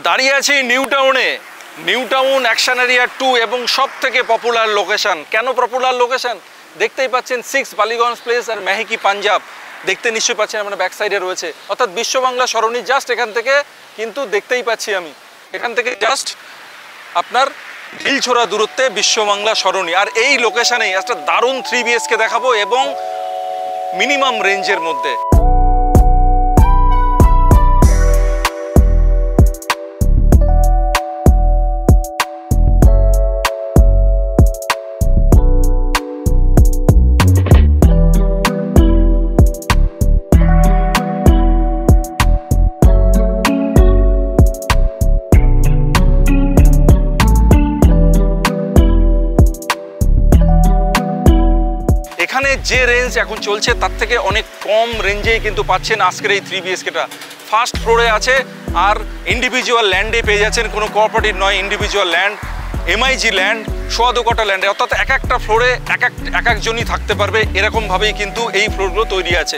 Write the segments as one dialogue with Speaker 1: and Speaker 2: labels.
Speaker 1: দাঁড়িয়ে আছি নিউ টাউনে। নিউ টাউন অ্যাকশন এরিয়া 2 এবং সব থেকে পপুলার লোকেশন। কেন পপুলার লোকেশন? দেখতেই পাচ্ছেন 6 বালিগঞ্জ প্লেস আর মেহকি পাঞ্জাব। দেখতে নিশ্চয়ই পাচ্ছেন আপনার ব্যাক সাইডে রয়েছে, অর্থাৎ বিশ্ব বাংলা সরণি জাস্ট এখান থেকে কিন্তু দেখতেই পাচ্ছি আমি। এখান থেকে জাস্ট আপনার ঢিলছোড়া দূরত্বে বিশ্ব বাংলা সরণি। আর এই লোকেশানেই একটা দারুণ 3 BHK দেখাবো এবং মিনিমাম রেঞ্জের মধ্যে। এখানে যে রেঞ্জ এখন চলছে তার থেকে অনেক কম রেঞ্জেই কিন্তু পাচ্ছেন আজকের এই 3 BHKটা। ফার্স্ট ফ্লোরে আছে আর ইন্ডিভিজুয়াল ল্যান্ডে পেয়ে যাচ্ছেন, কোনো কোঅপারেটিভ নয়, ইন্ডিভিজুয়াল ল্যান্ড, MIG ল্যান্ড, 1.25 কটা ল্যান্ডে, অর্থাৎ এক একটা ফ্লোরে এক একজনই থাকতে পারবে, এরকমভাবেই কিন্তু এই ফ্লোরগুলো তৈরি আছে।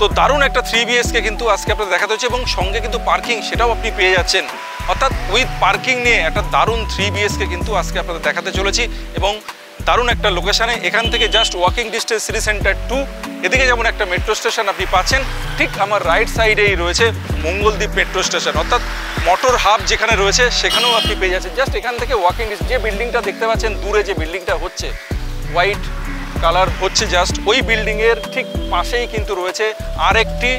Speaker 1: তো দারুণ একটা 3 BHK কিন্তু আজকে আপনাদের দেখাতে হচ্ছে এবং সঙ্গে কিন্তু পার্কিং সেটাও আপনি পেয়ে যাচ্ছেন, অর্থাৎ উইথ পার্কিং নিয়ে একটা দারুণ 3 BHK কিন্তু আজকে আপনাদের দেখাতে চলেছি এবং দারুণ একটা লোকেশানে। এখান থেকে just walking distance city centre 2। এদিকে যেমন একটা মেট্রো স্টেশন আপনি পাচ্ছেন, ঠিক আমার রাইট সাইডেই রয়েছে মঙ্গলদ্বীপ মেট্রো স্টেশন, অর্থাৎ মোটর হাব যেখানে রয়েছে সেখানেও আপনি পেয়ে যাচ্ছেন। জাস্ট এখান থেকে ওয়াকিং ডিস্টেন্স। যে বিল্ডিংটা দেখতে পাচ্ছেন দূরে, যে বিল্ডিংটা হচ্ছে হোয়াইট কালার হচ্ছে, জাস্ট ওই বিল্ডিংয়ের ঠিক পাশেই কিন্তু রয়েছে আরেকটি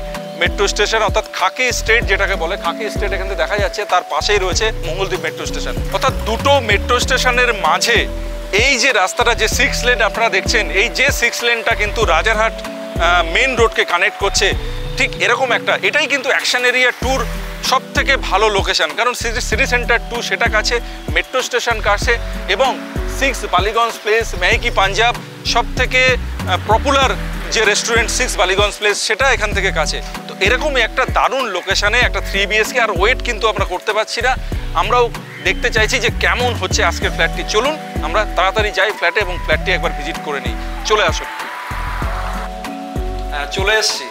Speaker 1: মেট্রো স্টেশন, অর্থাৎ খাকি স্টেট যেটাকে বলে, খাকি স্টেট এখান থেকে দেখা যাচ্ছে, তার পাশেই রয়েছে মঙ্গলদ্বীপ মেট্রো স্টেশন। অর্থাৎ দুটো মেট্রো স্টেশনের মাঝে এই যে রাস্তাটা, যে 6 লেন আপনারা দেখছেন, এই যে 6 লেনটা কিন্তু রাজারহাট মেন রোডকে কানেক্ট করছে, ঠিক এরকম একটা, এটাই কিন্তু অ্যাকশন এরিয়া 2-র সব থেকে ভালো লোকেশন। কারণ সিটি সেন্টার 2 সেটা কাছে, মেট্রো স্টেশন কাছে এবং 6 বালিগঞ্জ প্লেস, মেহকি পাঞ্জাব, সব থেকে পপুলার যে রেস্টুরেন্ট 6 বালিগঞ্জ প্লেস সেটা এখান থেকে কাছে। তো এরকমই একটা দারুণ লোকেশানে একটা 3 BHK। আর ওয়েট কিন্তু আমরা করতে পারছি না, আমরাও দেখতে চাইছি যে কেমন হচ্ছে আজকের ফ্ল্যাটটি। চলুন আমরা তাড়াতাড়ি যাই ফ্ল্যাটে এবং ফ্ল্যাটটি একবার ভিজিট করে নিই। চলে আসুন। চলে এসছি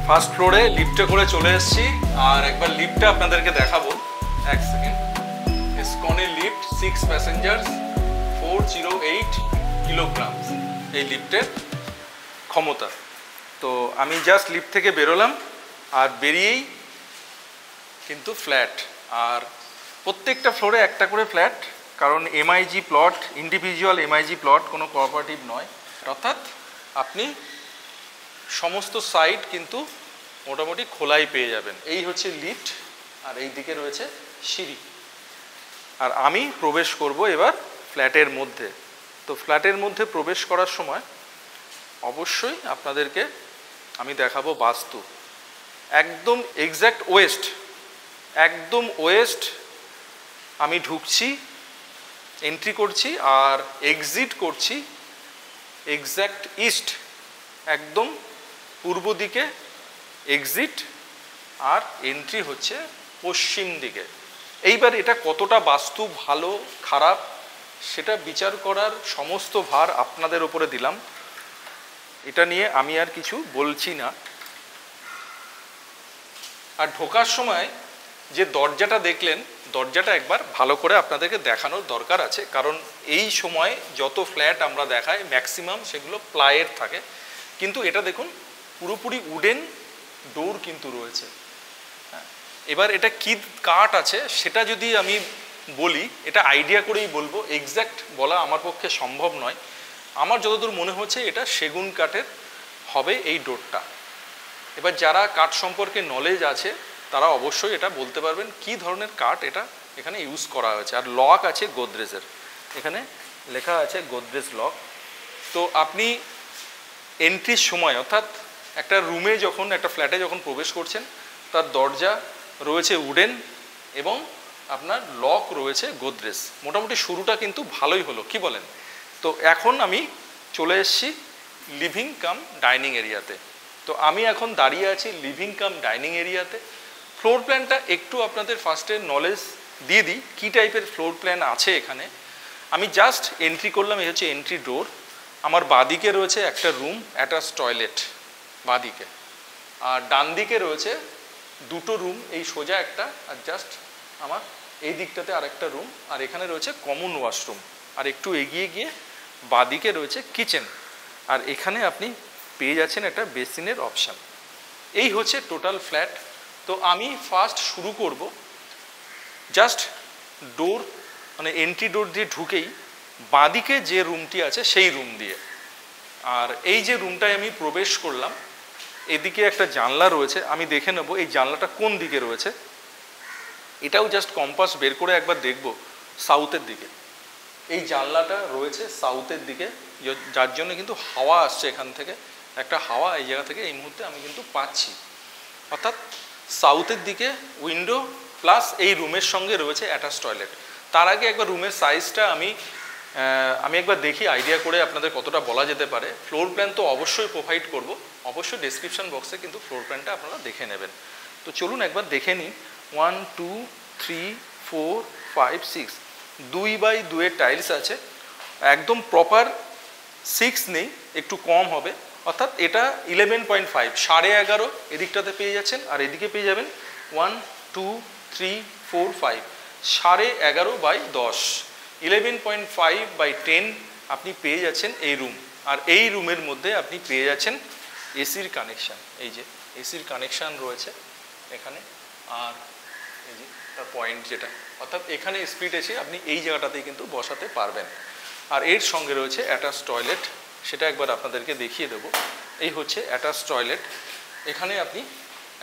Speaker 1: ফার্স্ট ফ্লোরে, লিফটে করে চলে এসছি। আর একবার লিফটটা আপনাদেরকে দেখাবো, এক সেকেন্ড। ইসকনের লিফট, 6 প্যাসেঞ্জার্স, 408 কিলোগ্রাম এই লিফটের ক্ষমতা। তো আমি জাস্ট লিফট থেকে বেরোলাম আর বেরিয়েই কিন্তু ফ্ল্যাট। আর প্রত্যেকটা ফ্লোরে একটা করে ফ্ল্যাট, কারণ MIG plot, individual MIG plot, কোনো কোঅপারেটিভ নয়, অর্থাৎ আপনি সমস্ত সাইড কিন্তু মোটামুটি খোলাই পেয়ে যাবেন। এই হচ্ছে লিফট আর এই দিকে রয়েছে সিঁড়ি। আর আমি প্রবেশ করব এবার ফ্ল্যাটের মধ্যে। তো ফ্ল্যাটের মধ্যে প্রবেশ করার সময় অবশ্যই আপনাদেরকে আমি দেখাবো বাস্তু। একদম এক্স্যাক্ট ওয়েস্ট, একদম ওয়েস্ট আমি ঢুকছি, এন্ট্রি করছি আর এক্সিট করছি এক্স্যাক্ট ইস্ট, একদম পূর্ব দিকে এক্সিট আর এন্ট্রি হচ্ছে পশ্চিম দিকে। এইবার এটা কতটা বাস্তু ভালো খারাপ সেটা বিচার করার সমস্ত ভার আপনাদের উপরে দিলাম, এটা নিয়ে আমি আর কিছু বলছি না। আর ঢোকার সময় যে দরজাটা দেখলেন, দরজাটা একবার ভালো করে আপনাদেরকে দেখানোর দরকার আছে, কারণ এই সময় যত ফ্ল্যাট আমরা দেখাই ম্যাক্সিমাম সেগুলো প্লাইয়ের থাকে, কিন্তু এটা দেখুন পুরোপুরি উডেন ডোর কিন্তু রয়েছে। এবার এটা কি কাঠ আছে সেটা যদি আমি বলি, এটা আইডিয়া করেই বলবো, এক্স্যাক্ট বলা আমার পক্ষে সম্ভব নয়। আমার যতদূর মনে হচ্ছে এটা সেগুন কাঠের হবে এই ডোরটা। এবার যারা কাঠ সম্পর্কে নলেজ আছে তারা অবশ্যই এটা বলতে পারবেন কি ধরনের কাঠ এটা এখানে ইউজ করা হয়েছে। আর লক আছে গোদরেজের, এখানে লেখা আছে গোদরেজ লক। তো আপনি এন্ট্রির সময়, অর্থাৎ একটা রুমে যখন, একটা ফ্ল্যাটে যখন প্রবেশ করছেন, তার দরজা রয়েছে উডেন এবং আপনার লক রয়েছে গোদরেজ। মোটামুটি শুরুটা কিন্তু ভালোই হলো, কি বলেন? তো এখন আমি চলে এসেছি লিভিং কাম ডাইনিং এরিয়াতে। তো আমি এখন দাঁড়িয়ে আছি লিভিং কাম ডাইনিং এরিয়াতে। ফ্লোর প্ল্যানটা একটু আপনাদের ফার্স্টে নলেজ দিয়ে দিই কী টাইপের ফ্লোর প্ল্যান আছে এখানে। আমি জাস্ট এন্ট্রি করলাম, এই হচ্ছে এন্ট্রি ডোর। আমার বাঁদিকে রয়েছে একটা রুম, অ্যাটাচ টয়লেট বাঁদিকে, আর ডান দিকে রয়েছে দুটো রুম, এই সোজা একটা আর জাস্ট আমার এই দিকটাতে আরেকটা রুম, আর এখানে রয়েছে কমন ওয়াশরুম, আর একটু এগিয়ে গিয়ে বাদিকে রয়েছে কিচেন, আর এখানে আপনি পেয়ে যাচ্ছেন একটা বেসিনের অপশান। এই হচ্ছে টোটাল ফ্ল্যাট। তো আমি ফার্স্ট শুরু করব জাস্ট ডোর মানে এন্ট্রি ডোর দিয়ে ঢুকেই বাদিকে যে রুমটি আছে সেই রুম দিয়ে। আর এই যে রুমটায় আমি প্রবেশ করলাম, এদিকে একটা জানলা রয়েছে, আমি দেখে নেব এই জানলাটা কোন দিকে রয়েছে। এটাও জাস্ট কম্পাস বের করে একবার দেখব সাউথের দিকে। এই জানলাটা রয়েছে সাউথের দিকে, যার জন্য কিন্তু হাওয়া আসছে এখান থেকে, একটা হাওয়া এই জায়গা থেকে এই মুহূর্তে আমি কিন্তু পাচ্ছি। অর্থাৎ সাউথের দিকে উইন্ডো প্লাস এই রুমের সঙ্গে রয়েছে অ্যাটাচ টয়লেট। তার আগে একবার রুমের সাইজটা আমি একবার দেখি আইডিয়া করে আপনাদের কতটা বলা যেতে পারে। ফ্লোর প্ল্যান তো অবশ্যই প্রোভাইড করব, অবশ্যই ডেসক্রিপশন বক্সে কিন্তু ফ্লোর প্ল্যানটা আপনারা দেখে নেবেন। তো চলুন একবার দেখে নিই। 1 2 3 4 5 6 2x2 টাইলস আছে, একদম প্রপার 6 নেই, একটু কম হবে, অর্থাৎ এটা 11.5 11.5 এদিকটাতে পেয়ে যাচ্ছেন, আর এদিকে পেয়ে যাবেন 1 2 3 4 5 11.5/10 11.5/10 আপনি পেয়ে যাচ্ছেন এই রুম। আর এই রুমের মধ্যে আপনি পেয়ে যাচ্ছেন এসির কানেকশান, এই যে এসির কানেকশান রয়েছে এখানে, আর এই যে তার পয়েন্ট যেটা, অর্থাৎ এখানে স্প্লিট এসে আপনি এই জায়গাটাতেই কিন্তু বসাতে পারবেন। আর এর সঙ্গে রয়েছে অ্যাটাচ টয়লেট, সেটা একবার আপনাদেরকে দেখিয়ে দেবো। এই হচ্ছে অ্যাটাচ টয়লেট, এখানে আপনি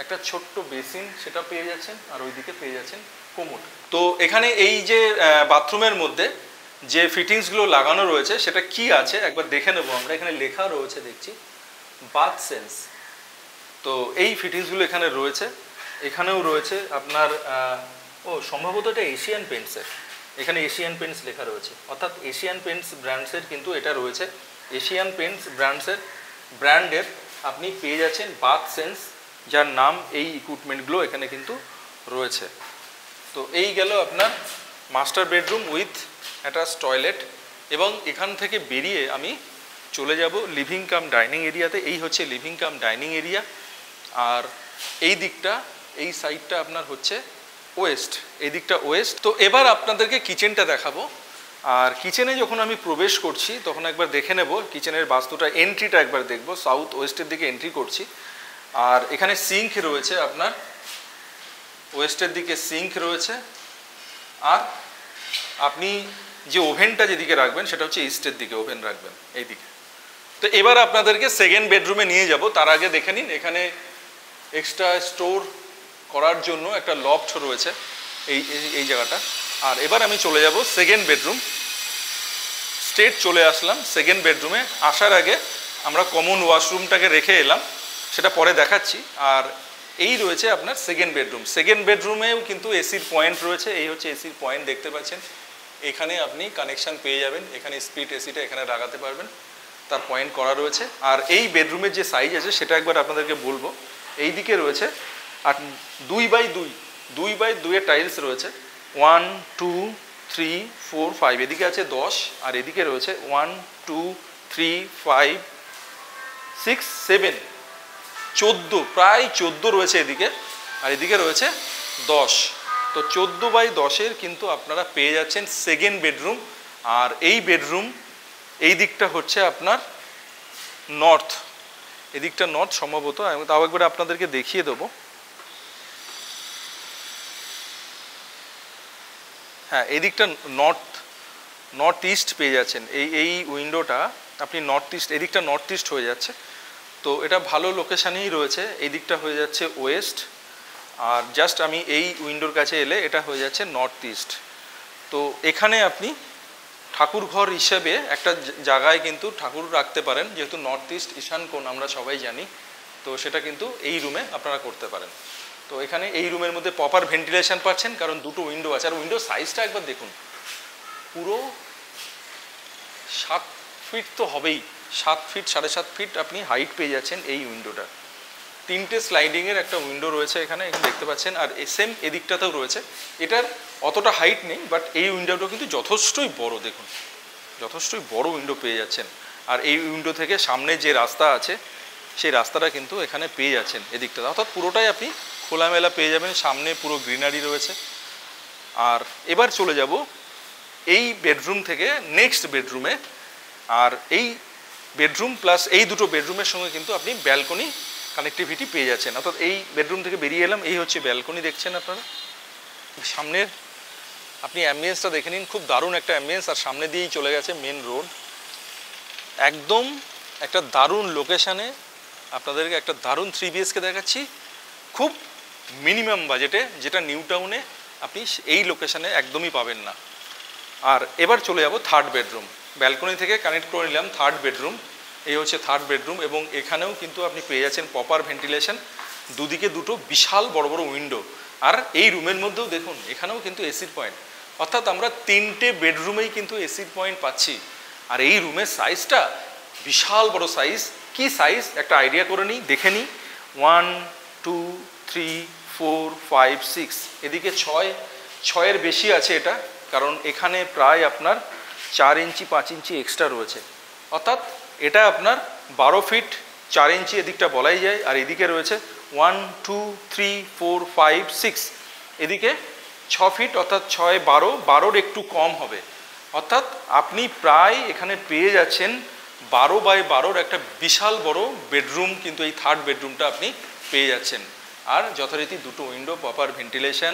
Speaker 1: একটা ছোট্ট বেসিন সেটা পেয়ে যাচ্ছেন, আর ওইদিকে পেয়ে যাচ্ছেন কোমোড। তো এখানে এই যে বাথরুমের মধ্যে যে ফিটিংসগুলো লাগানো রয়েছে সেটা কি আছে একবার দেখে নেবো আমরা। এখানে লেখা রয়েছে দেখছি বাথ সেন্স, তো এই ফিটিংসগুলো এখানে রয়েছে। এখানেও রয়েছে আপনার সম্ভবত এটা এশিয়ান পেন্টসের, এখানে এশিয়ান পেন্টস লেখা রয়েছে, অর্থাৎ এশিয়ান পেন্টস ব্র্যান্ডসের কিন্তু এটা রয়েছে। এশিয়ান পেন্টস ব্র্যান্ডের আপনি পেয়ে যাচ্ছেন বাথ সেন্স, যার নাম এই ইকুইপমেন্টগুলো এখানে কিন্তু রয়েছে। তো এই গেল আপনার master bedroom with attach toilet, এবং এখান থেকে বেরিয়ে আমি চলে যাব লিভিং কাম ডাইনিং এরিয়াতে। এই হচ্ছে লিভিং কাম ডাইনিং এরিয়া, আর এই দিকটা এই সাইডটা আপনার হচ্ছে ওয়েস্ট, এই দিকটা ওয়েস্ট। তো এবার আপনাদেরকে কিচেনটা দেখাবো। আর কিচেনে যখন আমি প্রবেশ করছি তখন একবার দেখে নেব কিচেনের বাস্তুটা, এন্ট্রিটা একবার দেখব, সাউথ ওয়েস্টের দিকে এন্ট্রি করছি। আর এখানে সিঙ্ক রয়েছে আপনার, ওয়েস্টের দিকে সিঙ্ক রয়েছে, আর আপনি যে ওভেনটা যেদিকে রাখবেন সেটা হচ্ছে ইস্টের দিকে ওভেন রাখবেন এই দিকে। তো এবার আপনাদেরকে সেকেন্ড বেডরুমে নিয়ে যাব, তার আগে দেখে নিন এখানে এক্সট্রা স্টোর করার জন্য একটা লফট রয়েছে এই জায়গাটা। আর এবার আমি চলে যাব সেকেন্ড বেডরুম, স্ট্রেট চলে আসলাম সেকেন্ড বেডরুমে। আসার আগে আমরা কমন ওয়াশরুমটাকে রেখে এলাম, সেটা পরে দেখাচ্ছি। আর এই রয়েছে আপনার সেকেন্ড বেডরুম। সেকেন্ড বেডরুমেও কিন্তু এসির পয়েন্ট রয়েছে, এই হচ্ছে এসির পয়েন্ট দেখতে পাচ্ছেন। এখানে আপনি কানেকশান পেয়ে যাবেন, এখানে স্প্লিট এসিটা এখানে লাগাতে পারবেন, তার পয়েন্ট করা রয়েছে। আর এই বেডরুমের যে সাইজ আছে সেটা একবার আপনাদেরকে বলবো। এই দিকে রয়েছে আর 2x2 টাইলস রয়েছে, 1 2 3 4 5, এদিকে আছে 10, আর এদিকে রয়েছে 1 2 3 5 6 7 14, প্রায় 14 রয়েছে এদিকে, আর এদিকে রয়েছে 10। তো 14x10 কিন্তু আপনারা পেয়ে যাচ্ছেন সেকেন্ড বেডরুম। আর এই বেডরুম এই দিকটা হচ্ছে আপনার নর্থ, এদিকটা নর্থ সম্ভবত, আমি তাও একবার আপনাদেরকে দেখিয়ে দেবো। হ্যাঁ, এদিকটা নর্থ ইস্ট পেয়ে যাচ্ছেন, এই উইন্ডোটা আপনি নর্থ ইস্ট, এদিকটা নর্থ ইস্ট হয়ে যাচ্ছে। তো এটা ভালো লোকেশানেই রয়েছে, এই দিকটা হয়ে যাচ্ছে ওয়েস্ট, আর জাস্ট আমি এই উইন্ডোর কাছে এলে এটা হয়ে যাচ্ছে নর্থ ইস্ট। তো এখানে আপনি ঠাকুর ঘর হিসেবে একটা জায়গায় কিন্তু ঠাকুর রাখতে পারেন, যেহেতু নর্থ ইস্ট ঈশান কোণ আমরা সবাই জানি, তো সেটা কিন্তু এই রুমে আপনারা করতে পারেন। তো এখানে এই রুমের মধ্যে প্রপার ভেন্টিলেশন পাচ্ছেন, কারণ দুটো উইন্ডো আছে। আর উইন্ডো সাইজটা একবার দেখুন, পুরো 7 ফিট তো হবেই, 7 ফিট 7.5 ফিট আপনি হাইট পেয়ে যাচ্ছেন এই উইন্ডোটা। 3টে স্লাইডিংয়ের একটা উইন্ডো রয়েছে এখানে দেখতে পাচ্ছেন, আর সেম এদিকটাতেও রয়েছে। এটার অতটা হাইট নেই, বাট এই উইন্ডোটা কিন্তু যথেষ্টই বড়, দেখুন যথেষ্টই বড় উইন্ডো পেয়ে যাচ্ছেন। আর এই উইন্ডো থেকে সামনে যে রাস্তা আছে সেই রাস্তাটা কিন্তু এখানে পেয়ে যাচ্ছেন এদিকটা, অর্থাৎ পুরোটাই আপনি খোলামেলা পেয়ে যাবেন। সামনে পুরো গ্রিনারি রয়েছে, আর এবার চলে যাব এই বেডরুম থেকে নেক্সট বেডরুমে। আর এই বেডরুম প্লাস এই দুটো বেডরুমের সঙ্গে কিন্তু আপনি ব্যালকনি কানেক্টিভিটি পেয়ে যাচ্ছেন। অর্থাৎ এই বেডরুম থেকে বেরিয়ে এলাম, এই হচ্ছে ব্যালকনি দেখছেন আপনারা। সামনের আপনি অ্যাম্বিয়েন্সটা দেখে নিন, খুব দারুণ একটা অ্যাম্বিয়েন্স। আর সামনে দিয়েই চলে গেছে মেন রোড। একদম একটা দারুণ লোকেশানে আপনাদেরকে একটা দারুণ 3 BHK দেখাচ্ছি, খুব মিনিমাম বাজেটে, যেটা নিউ টাউনে আপনি এই লোকেশানে একদমই পাবেন না। আর এবার চলে যাব থার্ড বেডরুম। ব্যালকনি থেকে কানেক্ট করে নিলাম থার্ড বেডরুম। এই হচ্ছে থার্ড বেডরুম এবং এখানেও কিন্তু আপনি পেয়ে যাচ্ছেন প্রপার ভেন্টিলেশন, দুদিকে দুটো বিশাল বড় বড় উইন্ডো। আর এই রুমের মধ্যেও দেখুন এখানেও কিন্তু এসির পয়েন্ট, অর্থাৎ আমরা 3টে বেডরুমেই কিন্তু এসির পয়েন্ট পাচ্ছি। আর এই রুমের সাইজটা বিশাল বড় সাইজ। কি সাইজ একটা আইডিয়া করে নিই, দেখে নিই। 1 2 3 4 5 6, এদিকে 6-এর বেশি আছে এটা, কারণ এখানে প্রায় আপনার 4 ইঞ্চি 5 ইঞ্চি এক্সট্রা রয়েছে। অর্থাৎ এটা আপনার 12 ফিট 4 ইঞ্চি এদিকটা বলাই যায়। আর এদিকে রয়েছে 1 2 3 4 5 6, এদিকে 6 ফিট, অর্থাৎ 6 12, 12-র একটু কম হবে। অর্থাৎ আপনি প্রায় এখানে পেয়ে যাচ্ছেন 12x12-র একটা বিশাল বড় বেডরুম, কিন্তু এই থার্ড বেডরুমটা আপনি পেয়ে যাচ্ছেন। আর যথারীতি দুটো উইন্ডো, প্রপার ভেন্টিলেশন,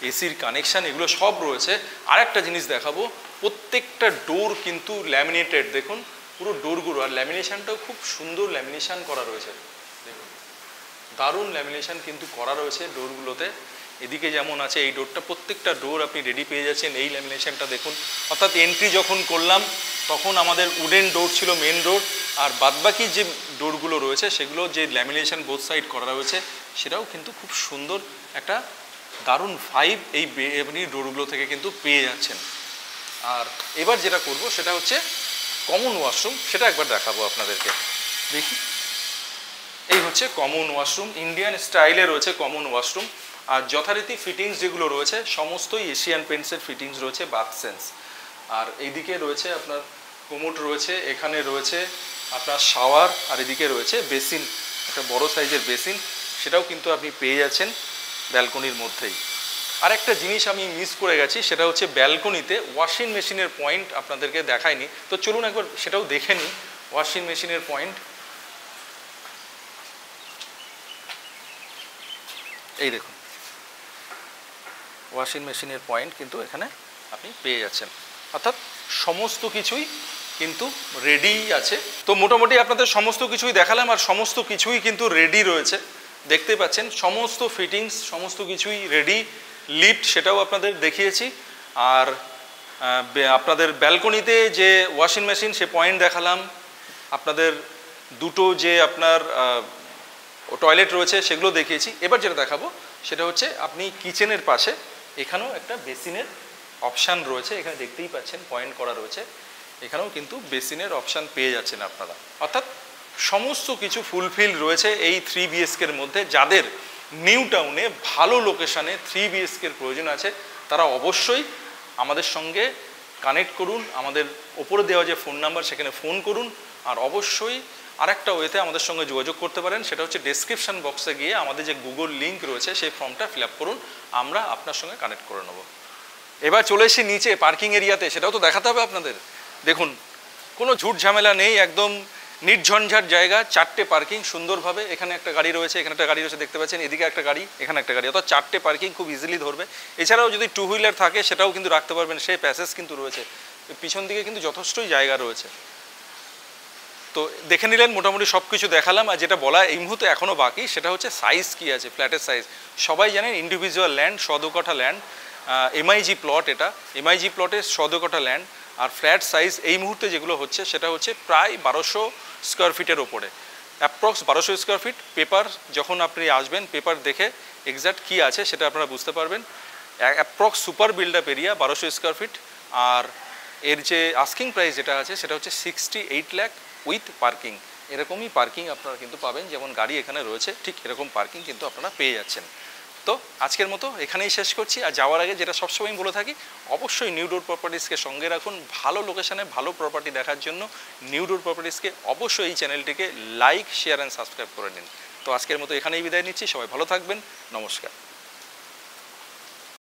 Speaker 1: এসির কানেকশান, এগুলো সব রয়েছে। আর একটা জিনিস দেখাবো, প্রত্যেকটা ডোর কিন্তু ল্যামিনেটেড, দেখুন পুরো ডোরগুলো। আর ল্যামিনেশনটাও খুব সুন্দর ল্যামিনেশন করা রয়েছে, দেখুন দারুণ ল্যামিনেশন কিন্তু করা রয়েছে ডোরগুলোতে। এদিকে যেমন আছে এই ডোরটা, প্রত্যেকটা ডোর আপনি রেডি পেয়ে যাচ্ছেন। এই ল্যামিনেশনটা দেখুন, অর্থাৎ এন্ট্রি যখন করলাম তখন আমাদের উডেন ডোর ছিল মেন ডোর, আর বাদবাকি যে ডোরগুলো রয়েছে সেগুলো যে ল্যামিনেশন বোথ সাইড করা রয়েছে সেটাও কিন্তু খুব সুন্দর একটা দারুণ ভাইব এই আপনি ডোরগুলো থেকে কিন্তু পেয়ে যাচ্ছেন। আর এবার যেটা করব সেটা হচ্ছে কমন ওয়াশরুম, সেটা একবার দেখাবো আপনাদেরকে। দেখি, এই হচ্ছে কমন ওয়াশরুম, ইন্ডিয়ান স্টাইলে রয়েছে কমন ওয়াশরুম। আর যথারীতি ফিটিংস যেগুলো রয়েছে সমস্তই এশিয়ান পেন্টসের ফিটিংস রয়েছে, বাথ সেন্স। আর এইদিকে রয়েছে আপনার কোমোড রয়েছে, এখানে রয়েছে আপনার শাওয়ার, আর এদিকে রয়েছে বেসিন, একটা বড় সাইজের বেসিন, সেটাও কিন্তু আপনি পেয়ে যাচ্ছেন ব্যালকনির মধ্যেই। আর একটা জিনিস আমি মিস করে গেছি, সেটা হচ্ছে ব্যালকনিতে ওয়াশিং মেশিনের পয়েন্ট আপনাদেরকে দেখায়নি, তো চলুন একবার সেটাও দেখে নিই। ওয়াশিং মেশিনের পয়েন্ট এই দেখুন, ওয়াশিং মেশিনের পয়েন্ট কিন্তু এখানে আপনি পেয়ে যাচ্ছেন। অর্থাৎ সমস্ত কিছুই কিন্তু রেডি আছে। তো মোটামুটি আপনাদের সমস্ত কিছুই দেখালাম, আর সমস্ত কিছুই কিন্তু রেডি রয়েছে, দেখতে পাচ্ছেন সমস্ত ফিটিংস সমস্ত কিছুই রেডি। লিফট সেটাও আপনাদের দেখিয়েছি। আর আপনাদের ব্যালকনিতে যে ওয়াশিং মেশিন সে পয়েন্ট দেখালাম, আপনাদের দুটো যে আপনার টয়লেট রয়েছে সেগুলো দেখিয়েছি। এবার যেটা দেখাবো সেটা হচ্ছে আপনি কিচেনের পাশে এখানেও একটা বেসিনের অপশান রয়েছে, এখানে দেখতেই পাচ্ছেন পয়েন্ট করা রয়েছে, এখানেও কিন্তু বেসিনের অপশান পেয়ে যাচ্ছেন আপনারা। অর্থাৎ সমস্ত কিছু ফুলফিল রয়েছে এই 3 BHKর মধ্যে। যাদের নিউ টাউনে ভালো লোকেশানে 3 BHKর প্রয়োজন আছে তারা অবশ্যই আমাদের সঙ্গে কানেক্ট করুন, আমাদের ওপরে দেওয়া যে ফোন নাম্বার সেখানে ফোন করুন। আর অবশ্যই আরেকটা ওয়েতে আমাদের সঙ্গে যোগাযোগ করতে পারেন, সেটা হচ্ছে ডেসক্রিপশন বক্সে গিয়ে আমাদের যে গুগল লিঙ্ক রয়েছে সেই ফর্মটা ফিল আপ করুন, আমরা আপনার সঙ্গে কানেক্ট করে নেব। এবার চলে এসেছি নিচে পার্কিং এরিয়াতে, সেটাও তো দেখাতে হবে আপনাদের। দেখুন কোনো ঝুট ঝামেলা নেই, একদম নির্ঝঞ্ঝাট জায়গা, 4টে পার্কিং সুন্দরভাবে। এখানে একটা গাড়ি রয়েছে, এখানে একটা গাড়ি রয়েছে দেখতে পাচ্ছেন, এদিকে একটা গাড়ি, এখানে একটা গাড়ি, অর্থাৎ 4টে পার্কিং খুব ইজিলি ধরবে। এছাড়াও যদি 2 হুইলার থাকে সেটাও কিন্তু রাখতে পারবেন, সেই প্যাসেজ কিন্তু রয়েছে। পিছন দিকে কিন্তু যথেষ্টই জায়গা রয়েছে। তো দেখে নিলেন মোটামুটি সব কিছু দেখালাম। আর যেটা বলা এই মুহূর্তে এখনও বাকি সেটা হচ্ছে সাইজ কী আছে, ফ্ল্যাটের সাইজ। সবাই জানেন ইন্ডিভিজুয়াল ল্যান্ড, 100 কাঠা ল্যান্ড, MIG প্লট, এটা MIG প্লটে 100 কাঠা ল্যান্ড। আর ফ্ল্যাট সাইজ এই মুহূর্তে যেগুলো হচ্ছে সেটা হচ্ছে প্রায় 1200 স্কোয়ার ফিটের ওপরে, অ্যাপ্রক্স 1200 স্কোয়ার ফিট। পেপার যখন আপনি আসবেন পেপার দেখে এক্স্যাক্ট কী আছে সেটা আপনারা বুঝতে পারবেন। Approx super build up area 1200 square feet. আর এর যে আস্কিং প্রাইস যেটা আছে সেটা হচ্ছে 68 লাখ উইথ পার্কিং। এরকমই পার্কিং আপনারা কিন্তু পাবেন, যেমন গাড়ি এখানে রয়েছে ঠিক এরকম পার্কিং কিন্তু আপনারা পেয়ে যাচ্ছেন। তো আজকের মতো এখানেই শেষ করছি। আর যাওয়ার আগে যেটা সবসময় বলে থাকি, অবশ্যই নিউ ডোর প্রপার্টিসকে সঙ্গে রাখুন। ভালো লোকেশানে ভালো প্রপার্টি দেখার জন্য নিউ ডোর প্রপার্টিসকে অবশ্যই এই চ্যানেলটিকে লাইক, শেয়ার অ্যান্ড সাবস্ক্রাইব করে নিন। তো আজকের মতো এখানেই বিদায় নিচ্ছি, সবাই ভালো থাকবেন, নমস্কার।